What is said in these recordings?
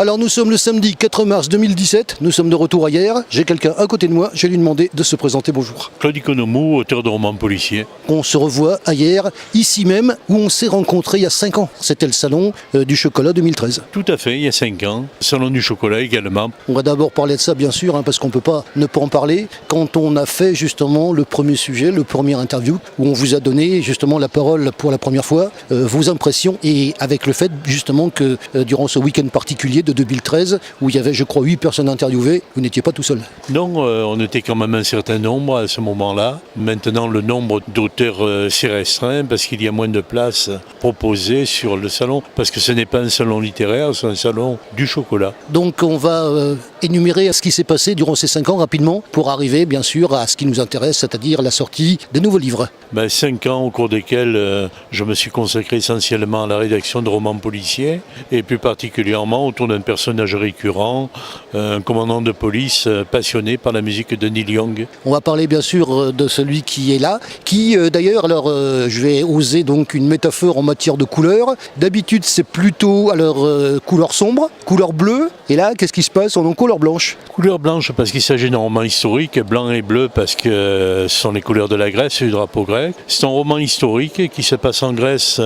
Alors nous sommes le samedi 4 mars 2017, nous sommes de retour ailleurs. J'ai quelqu'un à côté de moi, je vais lui demander de se présenter. Bonjour. Claude Economou, auteur de romans policiers. On se revoit ailleurs, ici même, où on s'est rencontrés il y a 5 ans. C'était le salon du chocolat 2013. Tout à fait, il y a 5 ans. Salon du chocolat également. On va d'abord parler de ça bien sûr, parce qu'on ne peut pas ne pas en parler. Quand on a fait justement le premier sujet, le premier interview, où on vous a donné justement la parole pour la première fois, vos impressions, et avec le fait justement que durant ce week-end particulier de 2013, où il y avait je crois 8 personnes interviewées, vous n'étiez pas tout seul. Non, on était quand même un certain nombre à ce moment-là. Maintenant, le nombre d'auteurs s'est restreint parce qu'il y a moins de places proposées sur le salon, parce que ce n'est pas un salon littéraire, c'est un salon du chocolat. Donc on va énumérer ce qui s'est passé durant ces 5 ans rapidement, pour arriver bien sûr à ce qui nous intéresse, c'est-à-dire la sortie des nouveaux livres. 5 ans au cours desquels je me suis consacré essentiellement à la rédaction de romans policiers, et plus particulièrement autour d'un personnage récurrent, un commandant de police passionné par la musique de Neil Young. On va parler bien sûr de celui qui est là, qui d'ailleurs, alors je vais oser donc une métaphore en matière de couleur. D'habitude c'est plutôt couleur sombre, couleur bleue, et là qu'est-ce qui se passe? On est en couleur blanche. Couleur blanche parce qu'il s'agit d'un roman historique, blanc et bleu parce que ce sont les couleurs de la Grèce et du drapeau grec. C'est un roman historique qui se passe en Grèce,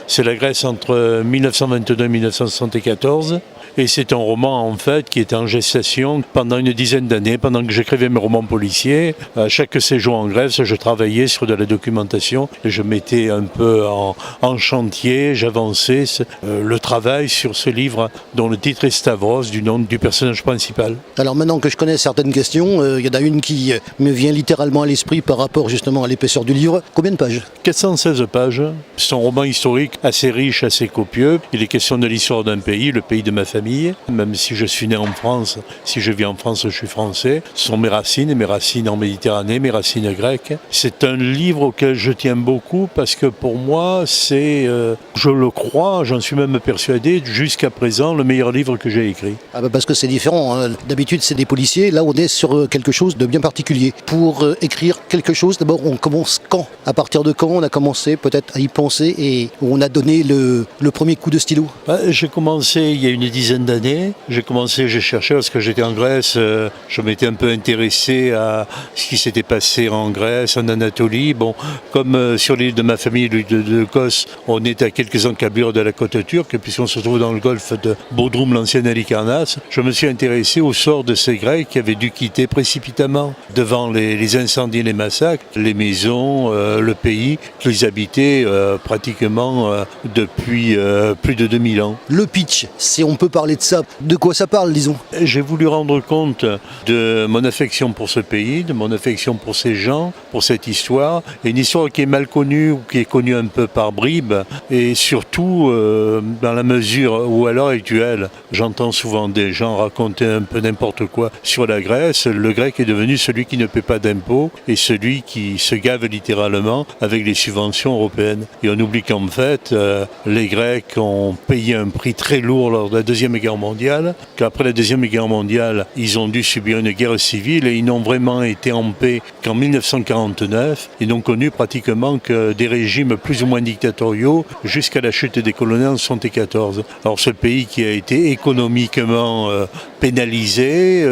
c'est la Grèce entre 1922 et 1974. Et c'est un roman en fait qui était en gestation pendant une dizaine d'années, pendant que j'écrivais mes romans policiers. À chaque séjour en Grèce, je travaillais sur de la documentation et je mettais un peu en chantier, j'avançais le travail sur ce livre dont le titre est Stavros, du nom du personnage principal. Alors maintenant que je connais certaines questions, il y en a une qui me vient littéralement à l'esprit par rapport justement à l'épaisseur du livre. Combien de pages? 416 pages. C'est un roman historique assez riche, assez copieux. Il est question de l'histoire d'un pays, le pays de ma famille. Même si je suis né en France, si je vis en France, je suis français. Ce sont mes racines en Méditerranée, mes racines grecques. C'est un livre auquel je tiens beaucoup parce que pour moi, c'est, je le crois, j'en suis même persuadé, jusqu'à présent, le meilleur livre que j'ai écrit. Parce que c'est différent, hein. D'habitude c'est des policiers, là on est sur quelque chose de bien particulier. Pour écrire quelque chose, d'abord on commence quand? À partir de quand on a commencé peut-être à y penser et on a donné le premier coup de stylo? J'ai commencé il y a une dizaine d'années. J'ai cherché parce que j'étais en Grèce, je m'étais un peu intéressé à ce qui s'était passé en Grèce, en Anatolie. Bon, comme sur l'île de ma famille, l'île de Kos, on est à quelques encablures de la côte turque, puisqu'on se trouve dans le golfe de Bodrum, l'ancienne Halikarnasse. Je me suis intéressé au sort de ces Grecs qui avaient dû quitter précipitamment devant les incendies et les massacres, les maisons, le pays qu'ils habitaient pratiquement depuis plus de 2000 ans. Le pitch, si on peut parler de ça, de quoi ça parle, disons? J'ai voulu rendre compte de mon affection pour ce pays, de mon affection pour ces gens, pour cette histoire. Et une histoire qui est mal connue ou qui est connue un peu par bribes. Et surtout, dans la mesure où à l'heure actuelle, j'entends souvent des gens raconter un peu n'importe quoi sur la Grèce. Le grec est devenu celui qui ne paie pas d'impôts et celui qui se gave littéralement avec les subventions européennes. Et on oublie qu'en fait, les Grecs ont payé un prix très lourd lors de la Deuxième Guerre mondiale, qu'après la Deuxième Guerre mondiale, ils ont dû subir une guerre civile et ils n'ont vraiment été en paix qu'en 1949. Ils n'ont connu pratiquement que des régimes plus ou moins dictatoriaux jusqu'à la chute des colonies en 1974. Alors ce pays qui a été économiquement pénalisé,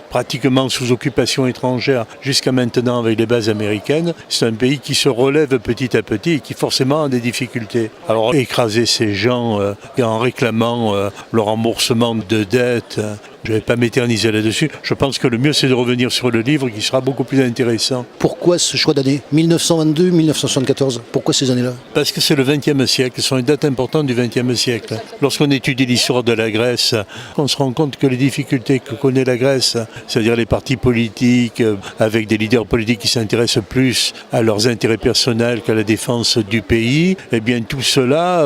pratiquement sous occupation étrangère jusqu'à maintenant avec les bases américaines, c'est un pays qui se relève petit à petit et qui forcément a des difficultés. Alors écraser ces gens en réclamant le remboursement de dettes, je ne vais pas m'éterniser là-dessus. Je pense que le mieux, c'est de revenir sur le livre qui sera beaucoup plus intéressant. Pourquoi ce choix d'année? 1922, 1974? Pourquoi ces années-là? Parce que c'est le XXe siècle, ce sont les dates importantes du XXe siècle. Lorsqu'on étudie l'histoire de la Grèce, on se rend compte que les difficultés que connaît la Grèce, c'est-à-dire les partis politiques, avec des leaders politiques qui s'intéressent plus à leurs intérêts personnels qu'à la défense du pays, eh bien tout cela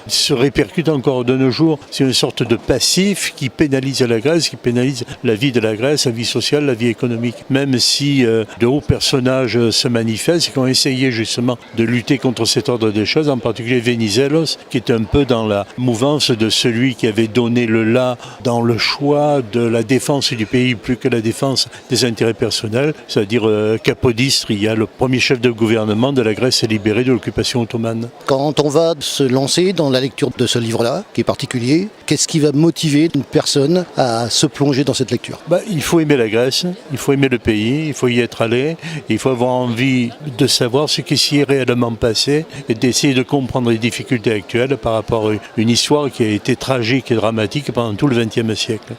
se répercute encore de nos jours. C'est une sorte de passif qui pénalise la Grèce Grèce, qui pénalise la vie de la Grèce, la vie sociale, la vie économique. Même si de hauts personnages se manifestent et qui ont essayé justement de lutter contre cet ordre des choses, en particulier Venizelos, qui est un peu dans la mouvance de celui qui avait donné le là dans le choix de la défense du pays plus que la défense des intérêts personnels, c'est-à-dire Kapodistria, le premier chef de gouvernement de la Grèce libérée de l'occupation ottomane. Quand on va se lancer dans la lecture de ce livre-là, qui est particulier, qu'est-ce qui va motiver une personne à se plonger dans cette lecture? Il faut aimer la Grèce, il faut aimer le pays, il faut y être allé, et il faut avoir envie de savoir ce qui s'y est réellement passé et d'essayer de comprendre les difficultés actuelles par rapport à une histoire qui a été tragique et dramatique pendant tout le XXe siècle.